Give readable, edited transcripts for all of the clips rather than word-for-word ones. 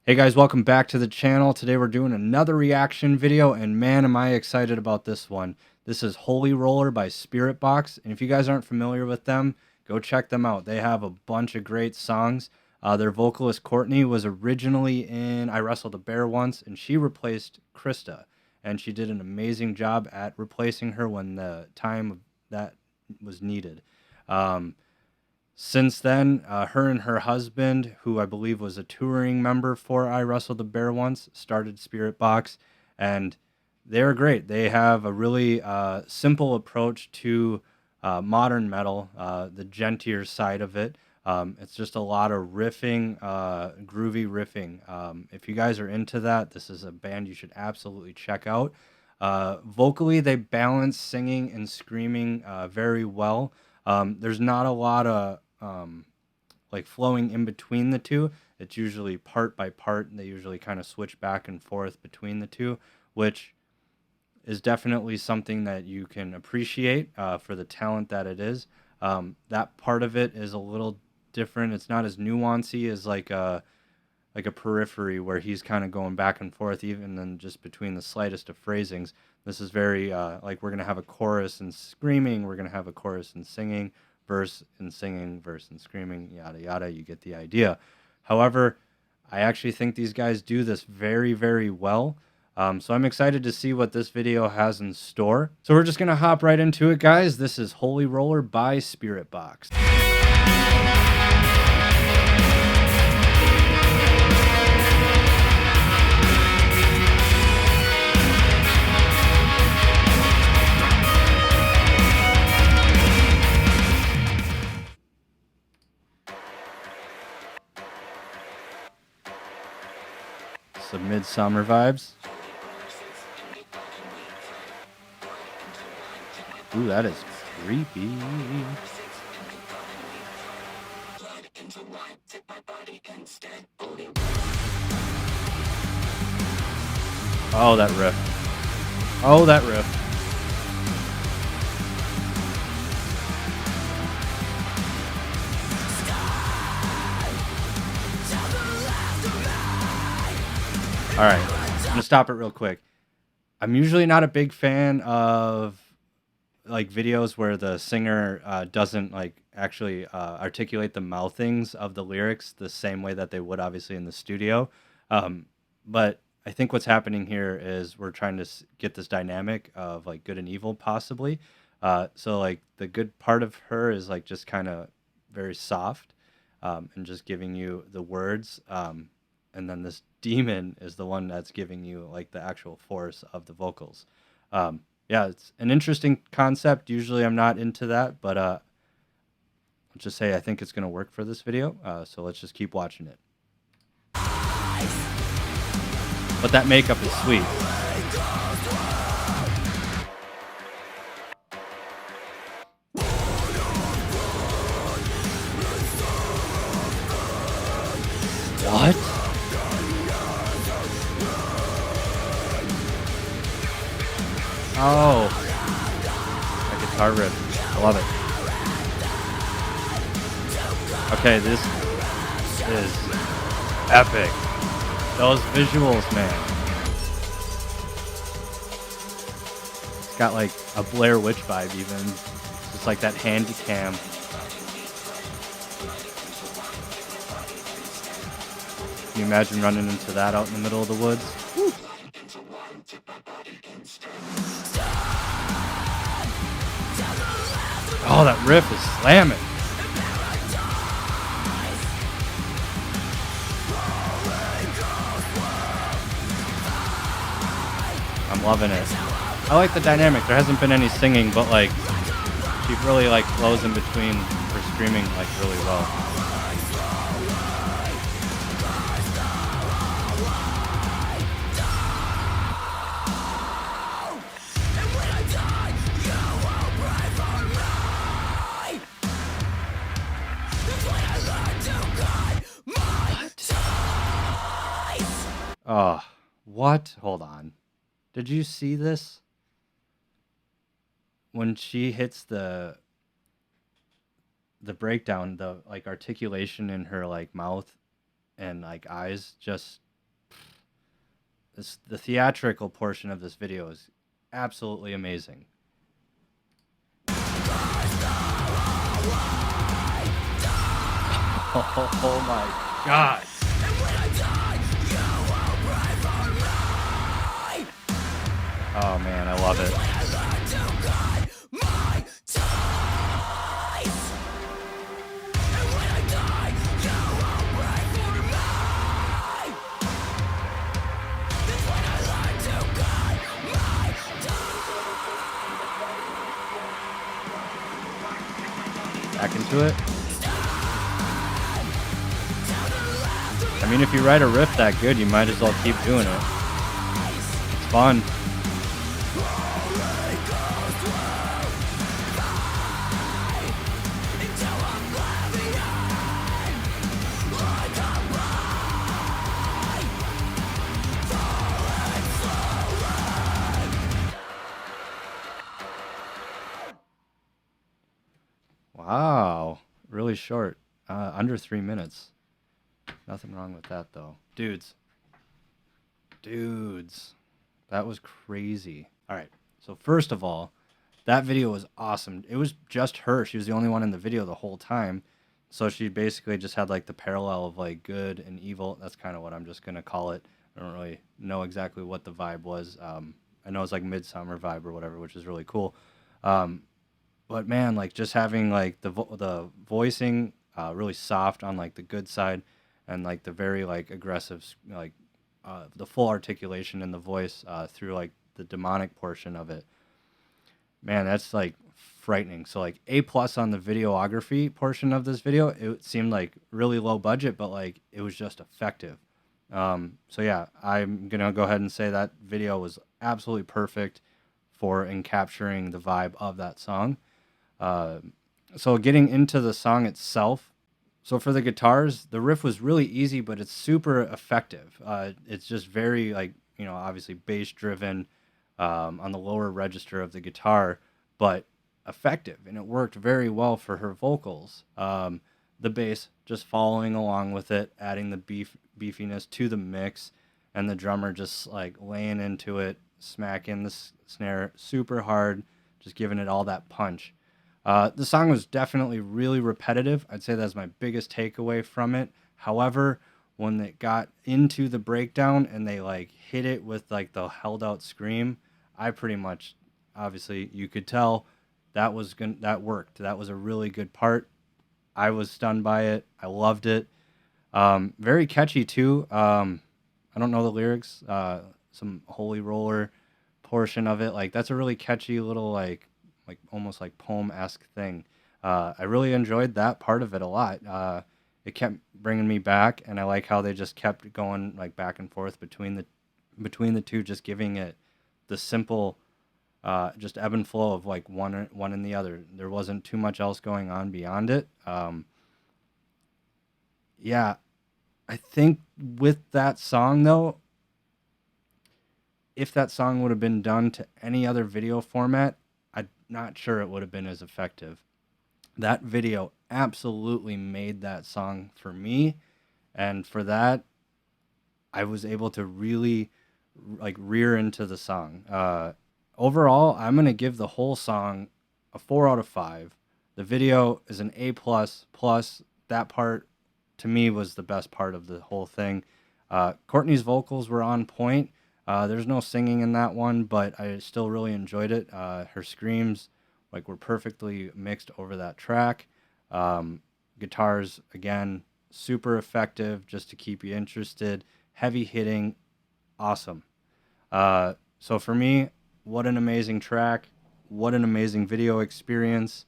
Hey guys, welcome back to the channel. Today we're doing another reaction video, and man, am I excited about this one. This is Holy Roller by Spiritbox, and if you guys aren't familiar with them, go check them out. They have a bunch of great songs. Their vocalist Courtney was originally in I Wrestled a Bear Once, and she replaced Krista, and she did an amazing job at replacing her when the time that was needed. Since then, her and her husband, who I believe was a touring member for I Wrestled the Bear Once, started Spiritbox, and they're great. They have a really simple approach to modern metal, the gentler side of it. It's just a lot of riffing, groovy riffing. If you guys are into that, this is a band you should absolutely check out. Vocally, they balance singing and screaming very well. There's not a lot of like flowing in between the two. It's usually part by part, and they usually kind of switch back and forth between the two, which is definitely something that you can appreciate for the talent that it is. That part of it is a little different. It's not as nuancy as like a periphery where he's kind of going back and forth even then just between the slightest of phrasings. This is very like we're going to have a chorus and screaming, we're going to have a chorus and singing, verse and singing, verse and screaming, yada yada. You get the idea. However, I actually think these guys do this very, very well. So I'm excited to see what this video has in store. So we're just going to hop right into it, guys. This is Holy Roller by Spiritbox. Some midsummer vibes. Ooh, that is creepy. Oh, that riff. Oh, that riff. All right, I'm gonna stop it real quick. I'm usually not a big fan of like videos where the singer doesn't like actually articulate the mouthings of the lyrics the same way that they would obviously in the studio. But I think what's happening here is we're trying to get this dynamic of like good and evil possibly. So like the good part of her is like just kind of very soft and just giving you the words. And then this demon is the one that's giving you like the actual force of the vocals. Yeah, it's an interesting concept. Usually I'm not into that, but let's just say I think it's going to work for this video. So let's just keep watching it. But that makeup is sweet. What? Oh, that guitar riff. I love it. Okay, this is epic. Those visuals, man. It's got like a Blair Witch vibe even. Just like that handy cam. Can you imagine running into that out in the middle of the woods? Woo. Oh, that riff is slamming. I'm loving it. I like the dynamic. There hasn't been any singing, but like she really like flows in between her screaming like really well. Oh, what? Hold on. Did you see this? When she hits the breakdown, the like articulation in her like mouth and like eyes just the theatrical portion of this video is absolutely amazing. Oh my God. Oh man, I love it. Back into it. I mean, if you write a riff that good, you might as well keep doing it. It's fun. Wow, really short. Under 3 minutes. Nothing wrong with that, though. Dudes. That was crazy. All right, so first of all, that video was awesome. It was just her. She was the only one in the video the whole time. So she basically just had like the parallel of like good and evil. That's kind of what I'm just going to call it. I don't really know exactly what the vibe was. I know it's like midsummer vibe or whatever, which is really cool. But man, like just having like the voicing really soft on like the good side, and like the very like aggressive like the full articulation in the voice through like the demonic portion of it. Man, that's like frightening. So like A+ on the videography portion of this video. It seemed like really low budget, but like it was just effective. So yeah, I'm gonna go ahead and say that video was absolutely perfect for capturing the vibe of that song. So getting into the song itself. So for the guitars, the riff was really easy, but it's super effective. It's just very like, obviously bass driven on the lower register of the guitar, but effective. And it worked very well for her vocals. The bass just following along with it, adding the beefiness to the mix, and the drummer just like laying into it, smacking the snare super hard, just giving it all that punch. The song was definitely really repetitive. I'd say that's my biggest takeaway from it. However, when it got into the breakdown and they like hit it with like the held out scream, I pretty much, obviously you could tell that worked. That was a really good part. I was stunned by it. I loved it. Very catchy too. I don't know the lyrics. Some Holy Roller portion of it. Like that's a really catchy little like almost like poem-esque thing. I really enjoyed that part of it a lot. It kept bringing me back, and I like how they just kept going like back and forth between the two, just giving it the simple, just ebb and flow of like one and the other. There wasn't too much else going on beyond it. Yeah, I think with that song though, if that song would have been done to any other video format, I'm not sure it would have been as effective. That video absolutely made that song for me, and for that, I was able to really like rear into the song. Overall, I'm gonna give the whole song a 4 out of 5. The video is an A++. That part to me was the best part of the whole thing. Courtney's vocals were on point. There's no singing in that one, but I still really enjoyed it. Her screams were perfectly mixed over that track. Guitars, again, super effective just to keep you interested. Heavy hitting, awesome. So for me, what an amazing track. What an amazing video experience.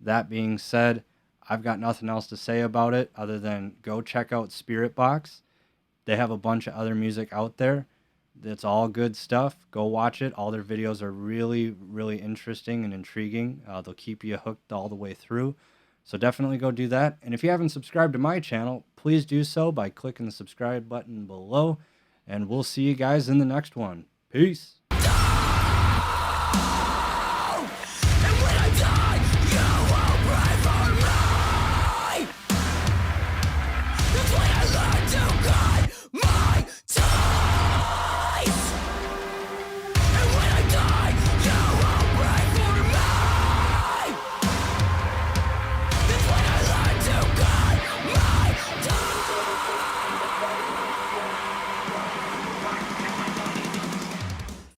That being said, I've got nothing else to say about it other than go check out Spiritbox. They have a bunch of other music out there. It's all good stuff. Go watch it. All their videos are really, really interesting and intriguing. They'll keep you hooked all the way through. So definitely go do that. And if you haven't subscribed to my channel, please do so by clicking the subscribe button below. And we'll see you guys in the next one. Peace.